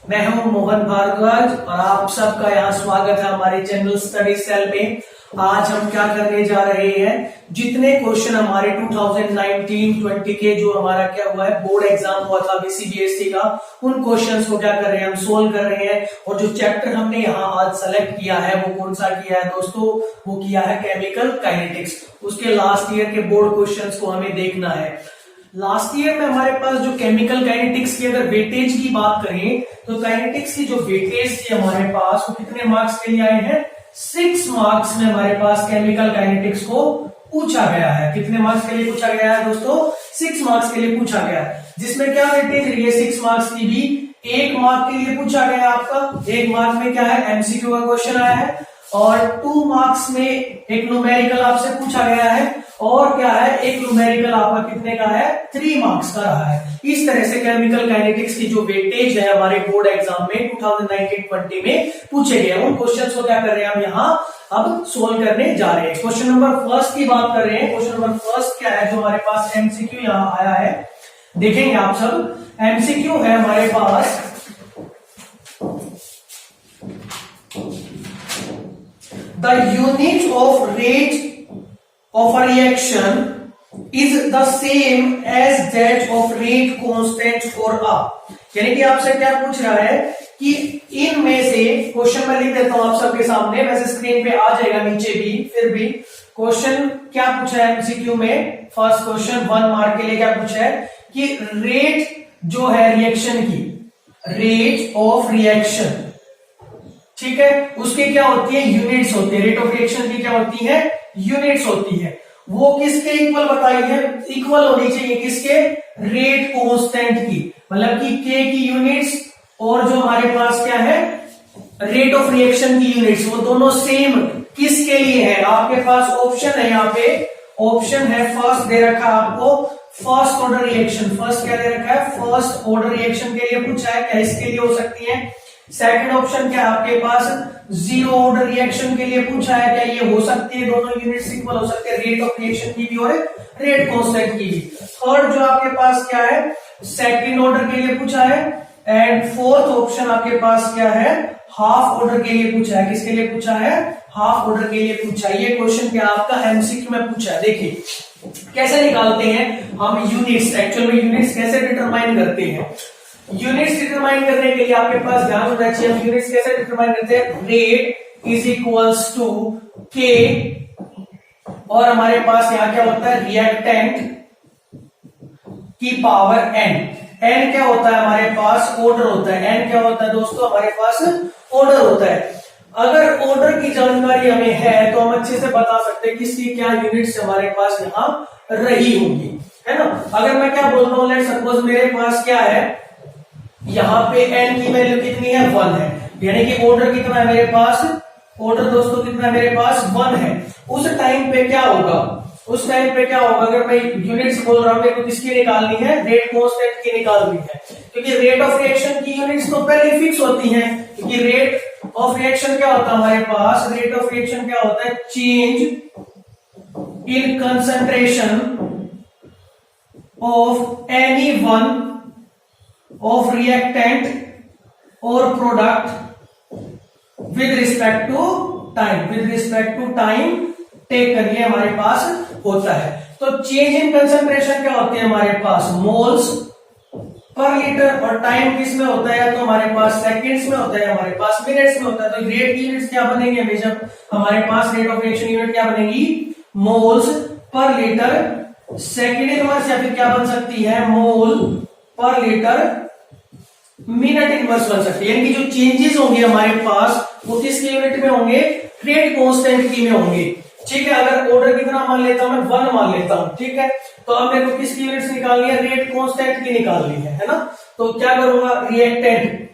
मैं हूं मोहन भारद्वाज और आप सबका यहाँ स्वागत है हमारे चैनल स्टडी सेल में। आज हम क्या करने जा रहे हैं, जितने क्वेश्चन हमारे 2019-20 के जो हमारा क्या हुआ है बोर्ड एग्जाम हुआ था अभी सीबीएसई का, उन क्वेश्चंस को क्या कर रहे हैं, हम सोल्व कर रहे हैं। और जो चैप्टर हमने यहाँ आज सेलेक्ट किया है वो कौन सा किया है दोस्तों, वो किया है केमिकल काइनेटिक्स। उसके लास्ट ईयर के बोर्ड क्वेश्चंस को हमें देखना है। लास्ट ईयर में हमारे पास जो केमिकल काइनेटिक्स की अगर वेटेज की बात करें तो काइनेटिक्स की जो वेटेज थी हमारे पास वो कितने मार्क्स के लिए आए हैं, 6 मार्क्स में हमारे पास केमिकल काइनेटिक्स को पूछा गया है। कितने मार्क्स के लिए पूछा गया है दोस्तों, 6 मार्क्स के लिए पूछा गया है। जिसमें क्या वेटेज रही है 6 मार्क्स की भी, 1 मार्क के लिए पूछा गया आपका, 1 मार्क में क्या है एमसीक्यू का क्वेश्चन आया है, और 2 मार्क्स में एक न्यूमेरिकल आपसे पूछा गया है, और क्या है एक न्यूमेरिकल आपका कितने का है, 3 मार्क्स का रहा है। इस तरह से केमिकल काइनेटिक्स की जो वेटेज है हमारे बोर्ड एग्जाम में 2019-20 में पूछे गए, उन क्वेश्चंस को क्या कर रहे हैं हम यहाँ अब सोल्व करने जा रहे हैं। क्वेश्चन नंबर फर्स्ट की बात कर रहे हैं। क्वेश्चन नंबर फर्स्ट क्या है जो हमारे पास एमसीक्यू यहाँ आया है, देखेंगे आप सब। एमसीक्यू है हमारे पास, the unit of rate of a reaction is the same as that of rate constant for a। यानी कि आपसे क्या पूछ रहा है कि इनमें से, क्वेश्चन में लिख देता हूं आप सबके सामने, वैसे स्क्रीन पे आ जाएगा नीचे भी, फिर भी क्वेश्चन क्या पूछा है एमसीक्यू में। फर्स्ट क्वेश्चन 1 मार्क के लिए क्या पूछा है कि रेट जो है रिएक्शन की, रेट ऑफ रिएक्शन, ठीक है, उसकी क्या होती है, यूनिट्स होती है। रेट ऑफ रिएक्शन की क्या होती है, यूनिट्स होती है। वो किसके इक्वल बताई है, इक्वल होनी चाहिए किसके, रेट कांस्टेंट की, मतलब कि के की यूनिट्स और जो हमारे पास क्या है रेट ऑफ रिएक्शन की यूनिट्स, वो दोनों सेम किसके लिए है। आपके पास ऑप्शन है, यहाँ पे ऑप्शन है, फर्स्ट दे रखा है आपको फर्स्ट ऑर्डर रिएक्शन। फर्स्ट क्या दे रखा है, फर्स्ट ऑर्डर रिएक्शन के लिए पूछा है, क्या इसके लिए हो सकती है। सेकंड ऑप्शन क्या आपके पास, जीरो ऑर्डर रिएक्शन के लिए पूछा है, क्या ये हो सकती है, दोनों यूनिट्स इक्वल हो सकते हैं, रेट ऑफ रिएक्शन की भी और रेट कांस्टेंट की भी। थर्ड जो आपके पास क्या है, सेकंड ऑर्डर के लिए पूछा है। एंड फोर्थ ऑप्शन आपके पास क्या है, हाफ ऑर्डर के लिए पूछा है। किसके लिए पूछा है, हाफ ऑर्डर के लिए पूछा है। ये क्वेश्चन क्या आपका एमसीक्यू में पूछा है। देखिए कैसे निकालते हैं हम यूनिट्स, एक्चुअल में यूनिट्स कैसे डिटरमाइन करते हैं। यूनिट्स डिटरमाइन करने के लिए आपके पास ध्यान होना चाहिए, हम यूनिट्स कैसे डिटरमाइन करते हैं, रेट इज इक्वल्स टू के, और हमारे पास यहां क्या होता है रिएक्टेंट की पावर एन। एन क्या होता है हमारे पास, ऑर्डर होता है। एन क्या होता है दोस्तों, हमारे पास ऑर्डर होता है। अगर ऑर्डर की जानकारी हमें है तो हम अच्छे से बता सकते हैं किसकी क्या यूनिट्स हमारे पास यहां रही होंगी, है ना। अगर मैं क्या बोल रहा हूं, लेट सपोज मेरे पास क्या है, यहाँ पे एन की वैल्यू कितनी है, 1 है, यानी कि ऑर्डर कितना है मेरे पास, ऑर्डर दोस्तों कितना है मेरे पास, 1 है। उस टाइम पे क्या होगा, उस टाइम पे क्या होगा, अगर मैं यूनिट्स बोल रहा हूं मेरे को किसकी निकालनी है, रेट कांस्टेंट की निकालनी है, क्योंकि रेट ऑफ रिएक्शन की यूनिट्स तो पहले फिक्स होती हैं। क्योंकि रेट ऑफ रिएक्शन क्या होता है हमारे पास, रेट ऑफ रिएक्शन क्या होता है, change in concentration of any one of reactant or product with respect to time, with respect to time taken, ये हमारे पास होता है। तो चेंज इन कंसंट्रेशन क्या होती है हमारे पास, मोल्स पर लीटर, और टाइम किस में होता है, तो हमारे पास सेकंड्स में होता है, हमारे पास मिनट्स में होता है। तो रेट की यूनिट्स क्या बनेंगे हमेशा, हमारे पास रेट ऑफ रिएक्शन यूनिट क्या बनेगी, moles per litre second inverse, या फिर क्या बन सकती है, मोल पर लीटर मिनट इनवर्स बन सकती है। यानी कि जो चेंजेस होंगे हमारे पास वो किसके यूनिट में होंगे, रेट कांस्टेंट की में होंगे, ठीक है। अगर ऑर्डर कितना मान लेता हूं मैं, 1 मान लेता हूं, ठीक है। तो अब मेरे को किसकी यूनिट्स निकालनी है, रेट कांस्टेंट की निकालनी है ना। तो क्या करूंगा, रिएक्टेंट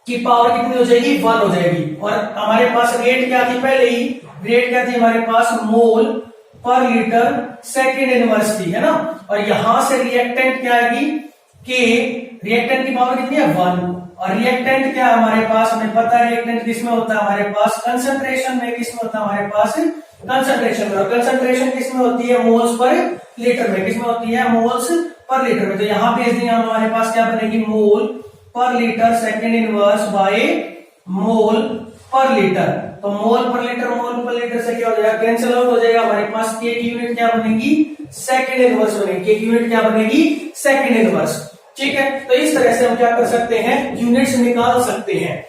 की पावर कितनी हो जाएगी, 1 हो जाएगी, और हमारे पास रेट क्या थी पहले ही, रेट क्या थी हमारे पास, मोल पर लीटर सेकेंड इनवर्स थी, है ना। और यहां से रिएक्टेंट क्या आएगी, के, रिएक्टेंट की पावर कितनी है, 1, और रिएक्टेंट क्या है हमारे पास, हमें पता है रिएक्टेंट किसमें होता है हमारे पास, कंसंट्रेशन में, किसमें होता है हमारे पास, कंसंट्रेशन में, और कंसंट्रेशन किसमें होती है, मोल्स पर लीटर में, किसमें होती है, मोल्स पर लीटर में। तो यहाँ भेज देंगे हम, हमारे पास क्या बनेगी, मोल पर litre second inverse by mole पर लीटर। तो मोल पर लीटर से क्या हो जाएगा, कैंसिल आउट हो जाएगा। हमारे पास के की यूनिट क्या बनेगी, सेकेंड इनवर्स बनेगी। के की यूनिट क्या बनेगी, सेकेंड इनवर्स। ठीक है, तो इस तरह से हम क्या कर सकते हैं, यूनिट्स निकाल सकते हैं।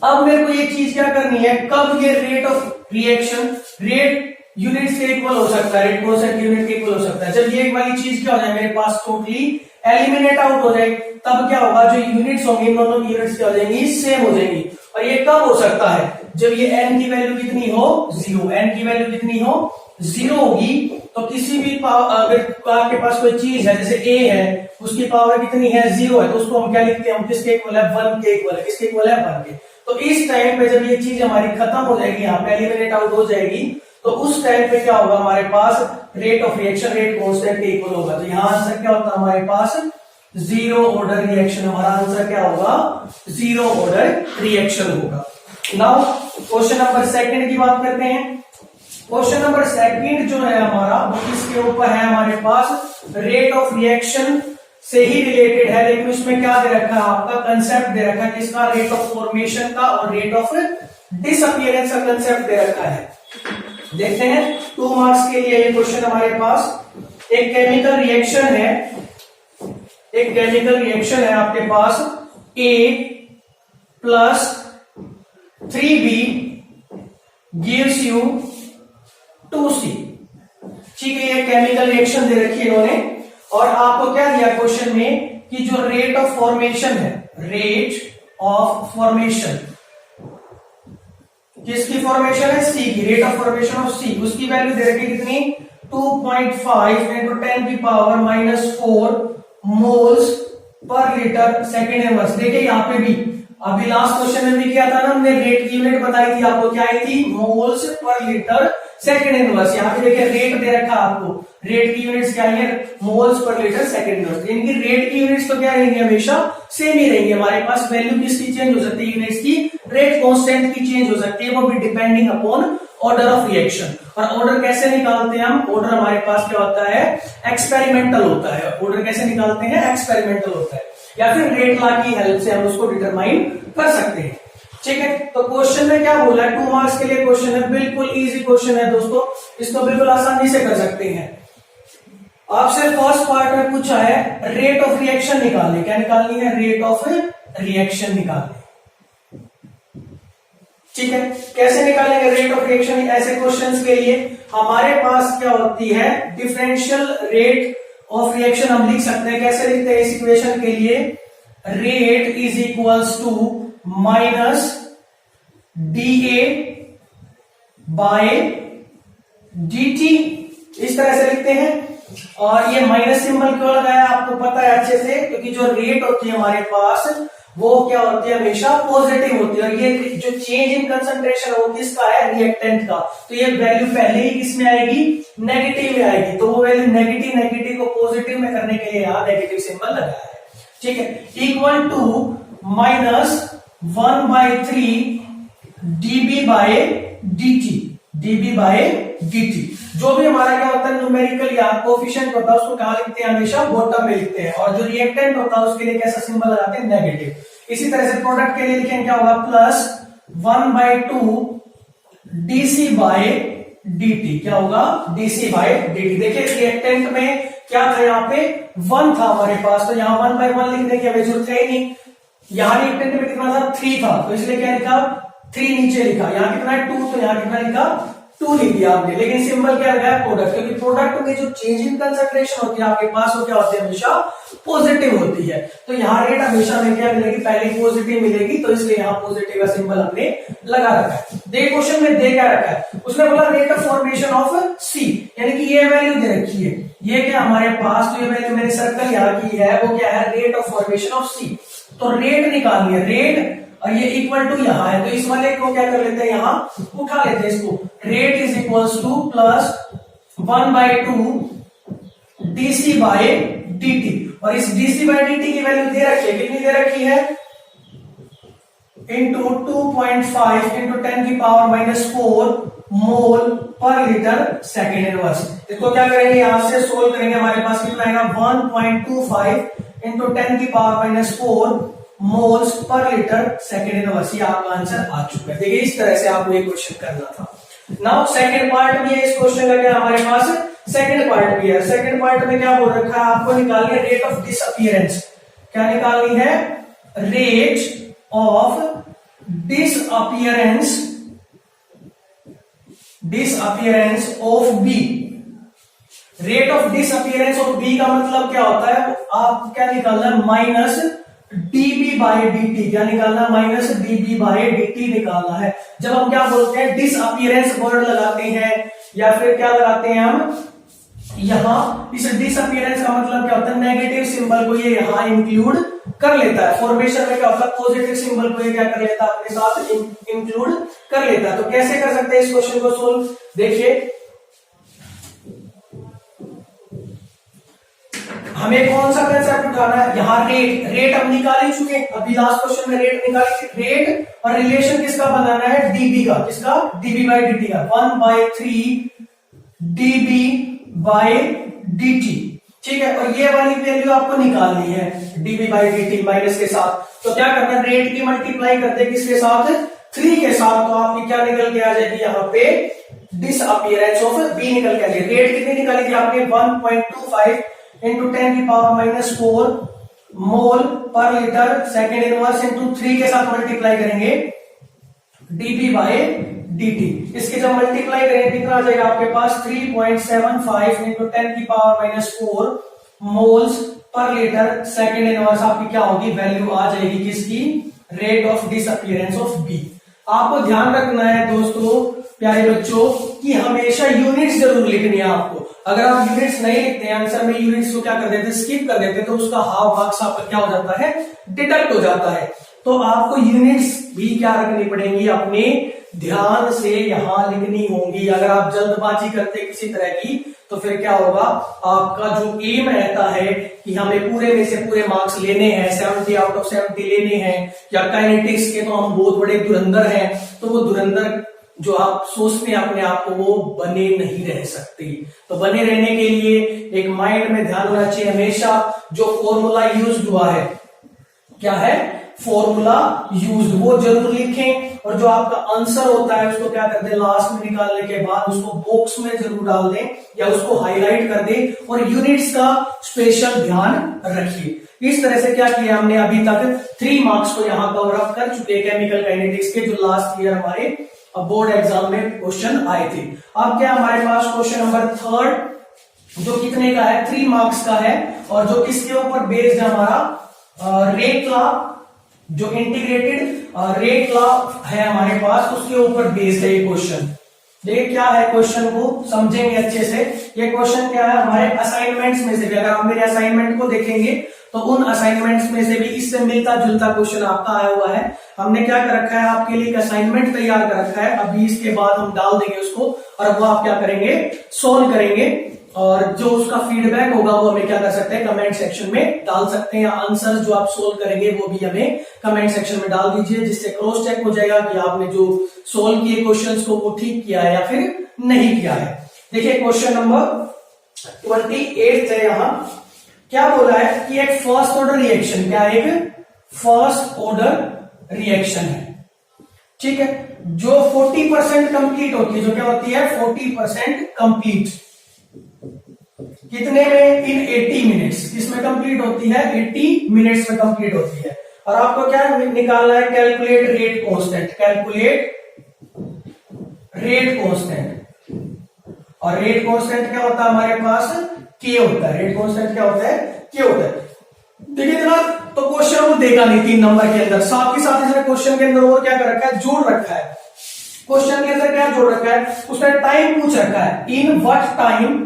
अब मेरे को ये चीज क्या करनी है, कब ये rate of reaction rate unit से इक्वल हो सकता है, रेट कांस्टेंट यूनिट के इक्वल हो सकता है, जब ये वाली चीज क्या हो जाए मेरे पास टोटली एलिमिनेट आउट हो जाए, तब क्या होगा, जो यूनिट्स होंगी दोनों की यूनिट्स क्या हो जाएंगी, सेम हो जाएंगी। और ये कब हो सकता है, जब ये n की वैल्यू कितनी हो, जीरो। n की वैल्यू कितनी हो, जीरो होगी। तो किसी भी अगर आपके पास कोई चीज है, जैसे a है, उसकी पावर कितनी है, जीरो है, तो उसको हम क्या लिखते हैं, हम किसके इक्वल है, 1 के इक्वल है। किसके इक्वल है, 1 के। तो इस टाइम पे जब ये चीज हमारी खत्म हो जाएगी, यहाँ पे एलिमिनेट आउट हो जाएगी, तो उस टाइम पे क्या होगा, हमारे पास rate of reaction rate constant के इक्वल होगा। तो यहाँ आंसर क्या होता है हमारे पास, जीरो ऑर्डर रिएक्शन। हमारा आंसर क्या होगा, जीरो ऑर्डर रिएक्शन होगा। नाउ क्वेश्चन नंबर सेकंड की बात करते हैं। क्वेश्चन नंबर सेकंड जो है हमारा, वो किसके ऊपर है, हमारे पास रेट ऑफ रिएक्शन से ही रिलेटेड है, लेकिन उसमें क्या दे रखा है, आपका कंसेप्ट दे रखा है किसका, रेट ऑफ फॉर्मेशन का और रेट ऑफ डिसअपीयरेंस का कंसेप्ट दे रखा है। देखते हैं 2 मार्क्स के लिए ये क्वेश्चन हमारे पास। एक केमिकल रिएक्शन है, एक केमिकल रिएक्शन है आपके पास, A plus 3B gives you 2C। ठीक है, ये केमिकल रिएक्शन दे रखी है इन्होंने, और आपको क्या दिया क्वेश्चन में कि जो रेट ऑफ फॉर्मेशन है, रेट ऑफ फॉर्मेशन किसकी फॉर्मेशन है, C की, rate of formation of C, उसकी वैल्यू दे रखी कितनी, 2.5 इंटू 10 की power -4 moles per litre second inverse. देखिए यहाँ पे भी अभी लास्ट क्वेश्चन में भी किया था ना हमने, रेट की यूनिट बताई थी आपको, क्या आई थी, moles per litre second inverse. यहाँ पे देखिए रेट दे रखा आपको, रेट की यूनिट्स क्या है, moles per litre second inverse. इनकी रेट की यूनिट्स तो क्या रहेंगी, हमेशा सेम ही रहेंगी। हमारे पास वैल्यू किसकी चेंज हो सकती है, यूनिट्स की, रेट कांस्टेंट की चेंज हो सकती है, वो भी depending upon order of reaction. और ऑर्डर कैसे निकालते हैं हम, ऑर्डर हमारे पास क्या होता है, एक्सपेरिमेंटल होता है। ऑर्डर कैसे निकालते हैं, एक्सपेरिमेंटल होता है, या फिर रेट लॉ की हेल्प से हम उसको डिटरमाइन कर सकते हैं। ठीक है, तो क्वेश्चन में क्या बोला है, 2 मार्क्स के लिए क्वेश्चन है, बिल्कुल इजी क्वेश्चन है दोस्तों, इसको बिल्कुल आसानी से कर सकते हैं। आपसे फर्स्ट पार्ट में पूछा है रेट ऑफ रिएक्शन निकालने, क्या निकालनी है, रेट ऑफ रिएक्शन निकालने। ठीक है, कैसे निकालेंगे रेट ऑफ रिएक्शन, ऐसे क्वेश्चंस के लिए हमारे पास क्या होती है, डिफरेंशियल रेट ऑफ रिएक्शन हम लिख सकते हैं। कैसे लिखते हैं इस इक्वेशन के लिए, rate is equals to minus dA by dt, इस तरह से लिखते हैं। और ये माइनस सिंबल क्यों लगाया आपको पता है अच्छे से, क्योंकि जो रेट होती है हमारे पास वो क्या होती है, हमेशा पॉजिटिव होती है। और ये जो चेंज इन कंसंट्रेशन है वो किसका है, रिएक्टेंट का। तो ये वैल्यू पहले ही किसमें आएगी, नेगेटिव में आएगी। तो वो वैल्यू नेगेटिव को पॉजिटिव में करने के लिए यहाँ नेगेटिव सिंबल लगाया है। ठीक है, equal to -1/3 dB by dt, dB by dt। जो भी हमारा क्या होता है, न्यूमेरिकल या कोएफिशिएंट होता है, उसको कहां लिखते हैं, हमेशा बॉटम में लिखते हैं। और जो रिएक्टेंट होता है उसके लिए कैसा सिंबल लगाते हैं, नेगेटिव। इसी तरह से प्रोडक्ट के लिए लिखेंगे क्या होगा, +1/2 dC बाय dt। क्या होगा, dC बाय dt। देखिए रिएक्टेंट में क्या था, यहाँ पे 1 था हमारे पास, तो यहाँ 1/1 लिखने की हमें जरूरत है ही नहीं। यहाँ रिएक्टेंट में कितना था, 3 था, तो इसलिए क्या लिखा, 3 नीचे लिखा। यहाँ कितना है, 2, तो यहाँ कितना लिखा, 2 लिख दिया आपने। लेकिन सिंबल क्या लगाया, प्रोडक्ट, क्योंकि प्रोडक्ट में जो चेंज इन कंसंट्रेशन होती है आपके पास वो क्या होती है, हमेशा पॉजिटिव होती है। तो यहाँ रेट हमेशा में क्या मिलेगी, पहले पॉजिटिव मिलेगी, तो इसलिए यहाँ पॉजिटिव का सिंबल हमने लगा रखा है। देखिए क्वेश्चन में दे क्या रखा है, उसने बोला रेट ऑफ फॉर्मेशन ऑफ सी, यानी कि ये वैल्यू दे रखी है। ये क्या हमारे पास, तो ये वैल्यू मेरे सर्कल यहाँ की है, वो क्या है, रेट ऑफ फॉर्मेशन ऑफ सी। तो रेट निकालनी है, रेट, और ये इक्वल टू यहाँ है, तो इस वाले को क्या कर लेते हैं, यहाँ उठा लेते हैं इसको। Rate is equals to +1/2 dC by dt। और इस dC बाय dt की वैल्यू दे रखी है, कितनी दे रखी है, इंटू 2.5 इंटू 10 की पावर -4 मोल पर लीटर सेकेंड इनवर्स। इसको क्या करेंगे, यहां से सोल्व करेंगे, हमारे पास कितना आएगा, 1.25 इंटू 10 की power -4 moles per litre second inverse. ये आपका आंसर आ चुका है। देखिए इस तरह से आपको एक क्वेश्चन करना था। नाउ सेकंड पार्ट भी है इस क्वेश्चन का, क्या हमारे पास सेकंड पार्ट भी है। सेकंड पार्ट में क्या बोल रखा है, आपको निकालनी है रेट ऑफ डिसअपीयरेंस। क्या निकालनी है, rate of disappearance of B. Rate of disappearance of B का मतलब क्या होता है, आप क्या निकालना है, माइनस dB बाय dt। क्या निकालना है, माइनस dB बाय dt निकालना है। जब हम क्या बोलते हैं, डिसअपीयरेंस वर्ड लगाते हैं या फिर क्या लगाते हैं हम यहां, इस डिसअपीयरेंस का मतलब क्या होता है, नेगेटिव सिंबल को ये यहां इंक्लूड कर लेता है। फॉर्मेशन में क्या होता है, पॉजिटिव सिंबल को ये क्या कर लेता है, अपने साथ इंक्लूड कर लेता है। तो कैसे कर सकते हैं इस क्वेश्चन को सोल्व, देखिए हमें कौन सा कंसेप्ट उठाना है, यहाँ रेट हम निकाल ही चुके हैं, अभी लास्ट क्वेश्चन में रेट निकाली थी। रेट और रिलेशन किसका बनाना है, डीबी का। किसका, डीबी बाई डी का। 1/3 dB बाय dt, ठीक है। और ये वाली वैल्यू आपको निकालनी है dB बाई dt माइनस के साथ। तो क्या करना है, रेट की मल्टीप्लाई करते हैं किसके साथ, 3 के साथ। तो आपकी क्या निकल के आ जाएगी यहाँ पे, डिसअपीयरेंस ऑफ बी निकल के आ जाएगी। रेट कितनी निकाली थी आपने, 1.25 इंटू 10⁻⁻4 मोल पर लीटर सेकेंड इनवर्स इंटू 3 के साथ मल्टीप्लाई करेंगे dB बाय dt। इसके जब मल्टीप्लाई करेंगे कितना आ जाएगा आपके पास, 3.75 into 10⁻⁴ moles per litre second inverse. आपकी क्या होगी, वैल्यू आ जाएगी किसकी, rate of disappearance of B. आपको ध्यान रखना है दोस्तों, प्यारे बच्चों, कि हमेशा यूनिट्स जरूर लिखनी है आपको। अगर आप यूनिट्स नहीं लिखते हैं, आंसर में यूनिट्स को क्या कर देते, स्किप कर देते, तो उसका हाफ मार्क्स आपका क्या हो जाता है, डिडक्ट हो जाता है। तो आपको यूनिट्स भी क्या रखनी पड़ेंगी, अपने ध्यान से यहां लिखनी होंगी। अगर आप जल्दबाजी करते किसी तरह की, तो फिर क्या होगा, आपका जो एम रहता है कि हमें पूरे में से पूरे मार्क्स लेने हैं, 70 आउट ऑफ 70 लेने हैं, या काइनेटिक्स के तो हम बहुत बड़े धुरंधर हैं, तो वो धुरंधर जो आप सोचते हैं अपने आप को, वो बने नहीं रह सकते। तो बने रहने के लिए एक माइंड में ध्यान होना चाहिए हमेशा, जो फॉर्मूला यूज हुआ है, क्या है, फॉर्मूला यूज, वो जरूर लिखें। और जो आपका आंसर होता है उसको क्या कर दें, लास्ट में निकालने के बाद उसको बॉक्स में जरूर डाल दें या उसको हाईलाइट कर दें। और यूनिट्स का स्पेशल ध्यान रखिए। इस तरह से क्या किया हमने, अभी तक 3 मार्क्स को यहां कवर अप कर चुके हैं केमिकल काइनेटिक्स के, जो लास्ट ईयर हमारे बोर्ड एग्जाम में क्वेश्चन आए थे। अब क्या हमारे पास क्वेश्चन नंबर 3, जो कितने का है, 3 मार्क्स का है, और जो किसके ऊपर बेस्ड है, हमारा रेट लॉ, जो इंटीग्रेटेड रेट लॉ है हमारे पास, उसके ऊपर बेस्ड है ये क्वेश्चन। देखिए क्या है, क्वेश्चन को समझेंगे अच्छे से। ये क्वेश्चन क्या है, हमारे असाइनमेंट्स में से भी, अगर आप मेरे असाइनमेंट को देखेंगे तो उन असाइनमेंट्स में से भी इससे मिलता जुलता क्वेश्चन आपका आया हुआ है। हमने क्या कर रखा है, आपके लिए एक असाइनमेंट तैयार कर रखा है, अभी इसके बाद हम डाल देंगे उसको, और वो आप क्या करेंगे, सोल्व करेंगे। और जो उसका फीडबैक होगा वो हमें क्या कर सकते हैं, कमेंट सेक्शन में डाल सकते हैं, या आंसर जो आप सोल्व करेंगे वो भी हमें कमेंट सेक्शन में डाल दीजिए, जिससे क्रॉस चेक हो जाएगा कि आपने जो सोल्व किए क्वेश्चंस को वो ठीक किया है या फिर नहीं किया है। देखिए क्वेश्चन नंबर 28 है, यहां क्या बोला है कि एक फर्स्ट ऑर्डर रिएक्शन, क्या एक फर्स्ट ऑर्डर रिएक्शन है, ठीक है, जो 40% कंप्लीट होती है, जो क्या होती है, 40% कंप्लीट, कितने में, इन 80 मिनट्स। किसमें कंप्लीट होती है, 80 मिनट्स में कंप्लीट होती है। और आपको क्या निकालना है, calculate rate constant, calculate rate constant. और रेट कांस्टेंट क्या होता है हमारे पास, के होता है। रेट कांस्टेंट क्या होता है, के होता है। देखिए जरा, तो क्वेश्चन वो देखा नहीं 3 नंबर के अंदर, साथ ही साथ इसने क्वेश्चन के अंदर और क्या कर रखा है, जोड़ रखा है। क्वेश्चन के अंदर क्या जोड़ रखा है, उसने टाइम पूछ रखा है, in what time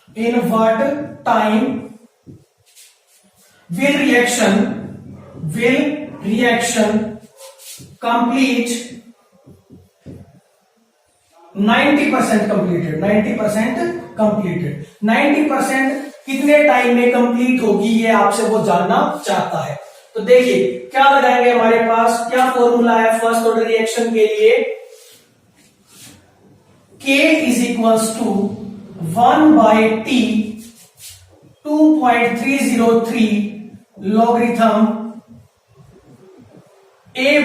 will reaction complete 90% completed, 90% कितने टाइम में कंप्लीट होगी, ये आपसे वो जानना चाहता है। तो देखिए क्या लगाएंगे, हमारे पास क्या फॉर्मूला है फर्स्ट ऑर्डर रिएक्शन के लिए, K is equals to 1/t 2.303 logarithm A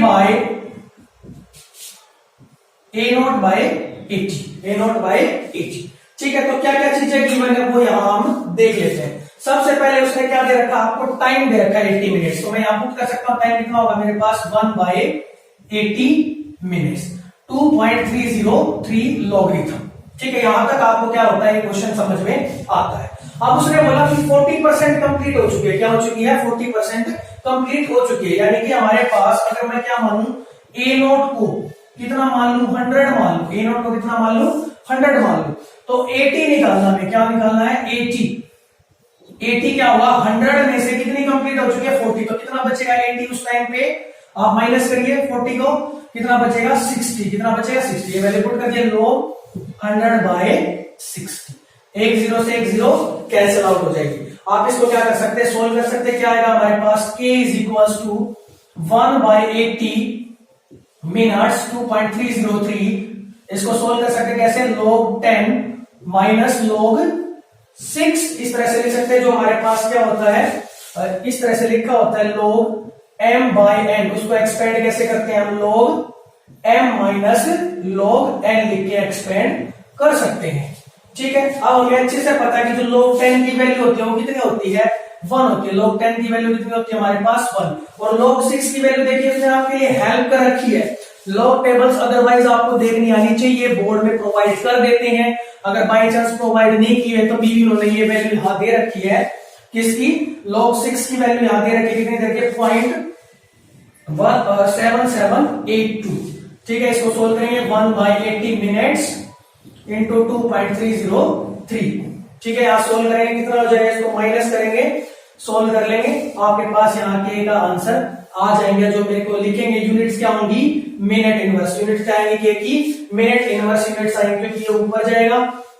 naught by 80। ठीक है, तो क्या क्या चीजें गिवन है वो यहां हम देख लेते हैं। सबसे पहले उसने क्या दे रखा, आपको टाइम दे रखा है 80 मिनट्स। तो मैं यहां पुट कर सकता हूं टाइम कितना होगा मेरे पास 1/80 मिनट्स 2.303 लॉगरिथम। ठीक है, यहां तक आपको क्या होता है क्वेश्चन समझ में आता है। अब उसने बोला कि 40% कंप्लीट हो चुकी है। क्या हो चुकी है? 40% कंप्लीट हो चुकी है। यानी कि हमारे पास अगर मैं क्या मानूं, ए नोट को कितना मान लू, 100 मान लू, ए नोट को कितना मान लू, 100 मान लू, तो 80 निकालना है। क्या निकालना है? 80 क्या हुआ, 100 में से कितनी कंप्लीट हो चुकी है? 40। तो कितना बचेगा 80 उस टाइम पे, आप माइनस करिए 40 को, कितना बचेगा 60। कितना बचेगा 60। ये वैल्यू पुट कर दिया, log 100/60। एक जीरो से एक जीरो कैंसिल आउट हो जाएगी। आप इसको क्या कर सकते हैं, सोल्व कर सकते हैं। क्या आएगा हमारे पास, k = 1/80 मिनट्स 2.303। इसको सोल्व कर सकते हैं कैसे, log 10 माइनस log 6। इस तरह से लिख सकते हैं। जो हमारे पास क्या होता है, इस तरह से लिखा होता है log m/n। उसको एक्सपेंड कैसे करते हैं हम, log m minus log n लिख के एक्सपेंड कर सकते हैं। ठीक है, अब हमें अच्छे से पता है कि जो log 10 की वैल्यू होती है वो कितनी होती है, 1 होती है। log 10 की वैल्यू कितनी होती है हमारे पास, 1। और log 6 की वैल्यू देखिए उसने आपके लिए हेल्प कर रखी है। लॉग टेबल्स अदरवाइज आपको देखनी आनी चाहिए, बोर्ड में प्रोवाइड कर देते हैं। अगर बाई चांस प्रोवाइड नहीं की है तो भी उन्होंने ये वैल्यू यहां दे रखी है। किसकी? log 6 की वैल्यू यहां दे रखी है। कितनी देखिए 0.7782। ठीक है, इसको सोल्व करेंगे 1/80 मिनट्स इंटू 2.303। ठीक है, यहां सोल्व करेंगे कितना हो जाएगा, इसको माइनस करेंगे, सोल्व कर लेंगे, आपके पास यहाँ के का आंसर आ जाएंगे। जो मेरे को लिखेंगे यूनिट्स क्या होंगी, मिनट इनवर्स। यूनिट्स क्या आएंगे के की, मिनट इनवर्स यूनिट्स आएंगे, क्योंकि ये ऊपर जाएगा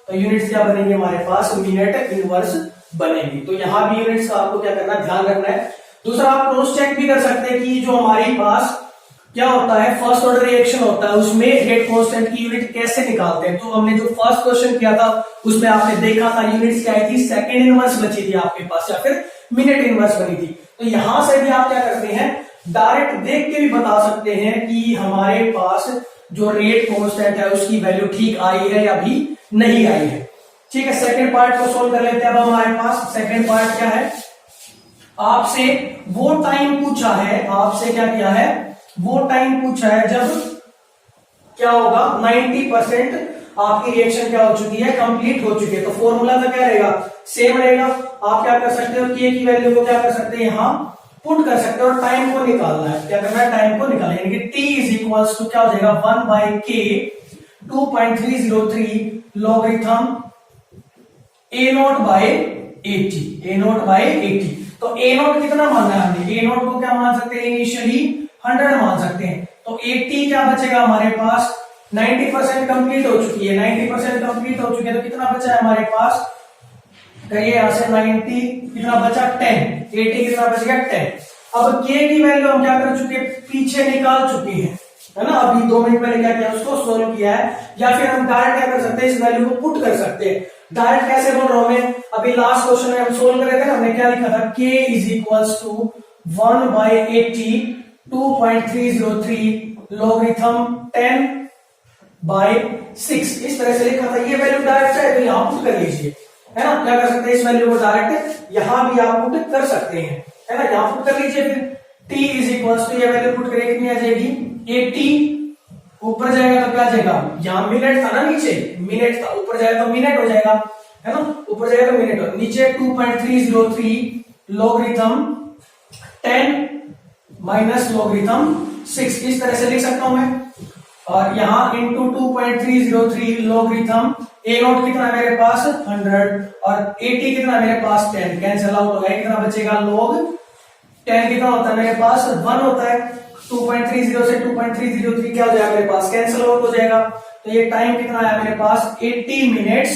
तो यूनिट्स क्या बनेंगे हमारे पास, मिनट इनवर्स बनेंगी। तो यहां भी यूनिट्स का आपको क्या करना है, ध्यान रखना है। दूसरा, आप क्रॉस चेक भी कर सकते हैं कि जो हमारे पास क्या होता है, फर्स्ट ऑर्डर रिएक्शन होता है, उसमें रेट कांस्टेंट की यूनिट कैसे निकालते हैं। तो हमने जो फर्स्ट क्वेश्चन किया था उसमें आपने देखा था यूनिट्स क्या आई थी, सेकंड इनवर्स बची थी आपके पास या फिर मिनट इनवर्स बनी थी। तो यहां से भी आप क्या करते हैं, डायरेक्ट देख के भी बता सकते हैं कि हमारे पास जो रेट कांस्टेंट है उसकी वैल्यू ठीक आई है या भी नहीं आई है। ठीक है, सेकंड पार्ट को सोल्व कर लेते हैं। अब हमारे पास सेकंड पार्ट क्या है, आपसे वो टाइम पूछा है, आपसे क्या किया है, वो टाइम पूछा है जब क्या होगा 90% आपकी रिएक्शन क्या हो चुकी है, कंप्लीट हो चुकी है। तो फॉर्मूला तो क्या रहेगा, सेम रहेगा। आप क्या कर सकते हो, के की वैल्यू को क्या कर सकते हैं, यहां पुट कर सकते हो और टाइम को निकालना है। क्या करना है, टाइम को निकालना है। यानी कि t क्या हो जाएगा 1/k 2.303 लॉगरिथम a0/80। तो a0 कितना मानना है हमने, a0 को क्या मान सकते हैं, इनिशियली 100 मान सकते हैं। तो 80 क्या बचेगा हमारे पास, 90% कंप्लीट हो चुकी है। 90% कंप्लीट हो चुकी है तो कितना बचा है हमारे पास, करिए यहां से 90 कितना बचा 10, 80 कितना बचेगा 10। अब k की वैल्यू हम क्या कर चुके हैं, पीछे निकाल चुके हैं, है ना। अभी 2 मिनट पहले क्या किया, उसको सोल्व किया है। या फिर हम डायरेक्ट क्या कर सकते हैं, इस वैल्यू को पुट कर सकते हैं। डायरेक्ट कैसे बोल रहा हूं मैं, अभी लास्ट क्वेश्चन में हम सोल्व कर रहे थे ना, हमने क्या लिखा था, k = 1/80 2.303 लॉगरिथम 10/6। इस तरह से लिखा था। ये वैल्यू डायरेक्ट है तो यहां पुट कर लीजिए, है ना। क्या कर सकते हैं, इस वैल्यू को डायरेक्ट यहां भी आप पुट कर सकते हैं, है ना। यहां पुट कर लीजिए। फिर t = ये वैल्यू पुट करें, कितनी आ जाएगी 80, ऊपर जाएगा तो क्या आ जाएगा, यहां मिनट था ना, नीचे मिनट था, ऊपर जाएगा तो मिनट हो जाएगा, है ना। ऊपर जाएगा तो मिनट हो, नीचे 2.303 लॉगरिथम 10 माइनस लॉगरिथम 6। इस तरह से लिख सकता हूं मैं। और यहां इंटू 2.303 लॉगरिथम a0 कितना है मेरे पास 100 और 80 कितना है मेरे पास 10, कैंसिल आउट हो गया। कितना बचेगा, log 10 कितना होता है मेरे पास 1 होता है। 2.30 से 2.303 क्या हो जाएगा मेरे पास, कैंसिल आउट हो जाएगा। तो ये टाइम कितना आया मेरे पास 80 मिनट्स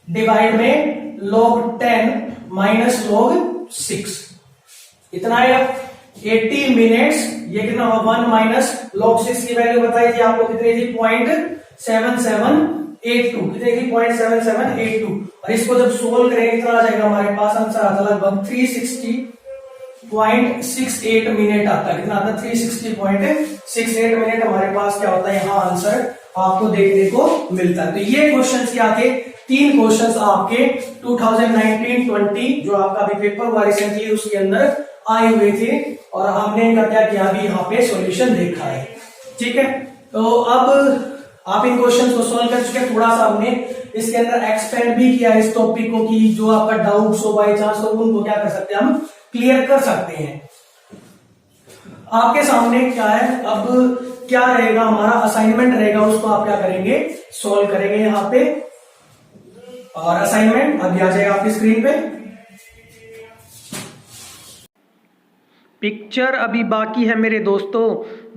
डिवाइड में log 10 माइनस log 6, इतना आएगा 80 मिनट्स। ये कितना होगा 1 माइनस log 6 की वैल्यू बताई थी आपको, कितनी थी 0.7782, कितनी थी 0.7782। और इसको जब सोल्व करेंगे कितना आ जाएगा हमारे पास, आंसर आता लगभग 360 360.68 मिनट आता है। कितना आता है? 360.68 मिनट हमारे पास क्या होता है यहाँ आंसर आपको देखने को मिलता है। तो ये क्वेश्चंस क्या थे? 3 क्वेश्चंस आपके 2019-20 जो आपका अभी पेपर हुआ रिसेंटली उसके अंदर आए हुए थे और हमने इनका क्या किया अभी यहाँ पे सॉल्यूशन देखा है। ठीक है, तो अब आप इन क्वेश्चंस को सॉल्व कर चुके हैं। थोड़ा सा हमने इसके अंदर एक्सपेंड भी किया इस टॉपिक को कि जो आपका डाउट्स हो बाई चांस तो उनको क्या कर सकते हैं, हम क्लियर कर सकते हैं। आपके सामने क्या है, अब क्या रहेगा हमारा असाइनमेंट रहेगा, उसको आप क्या करेंगे, सॉल्व करेंगे यहाँ पे। और असाइनमेंट अभी आ जाएगा आपकी स्क्रीन पे। पिक्चर अभी बाकी है मेरे दोस्तों।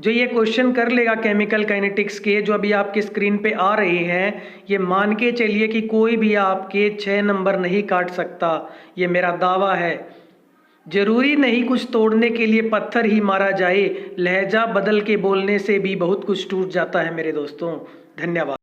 जो ये क्वेश्चन कर लेगा केमिकल काइनेटिक्स के जो अभी आपकी स्क्रीन पे आ रहे हैं, ये मान के चलिए कि कोई भी आपके 6 नंबर नहीं काट सकता, ये मेरा दावा है। जरूरी नहीं कुछ तोड़ने के लिए पत्थर ही मारा जाए, लहजा बदल के बोलने से भी बहुत कुछ टूट जाता है मेरे दोस्तों। धन्यवाद।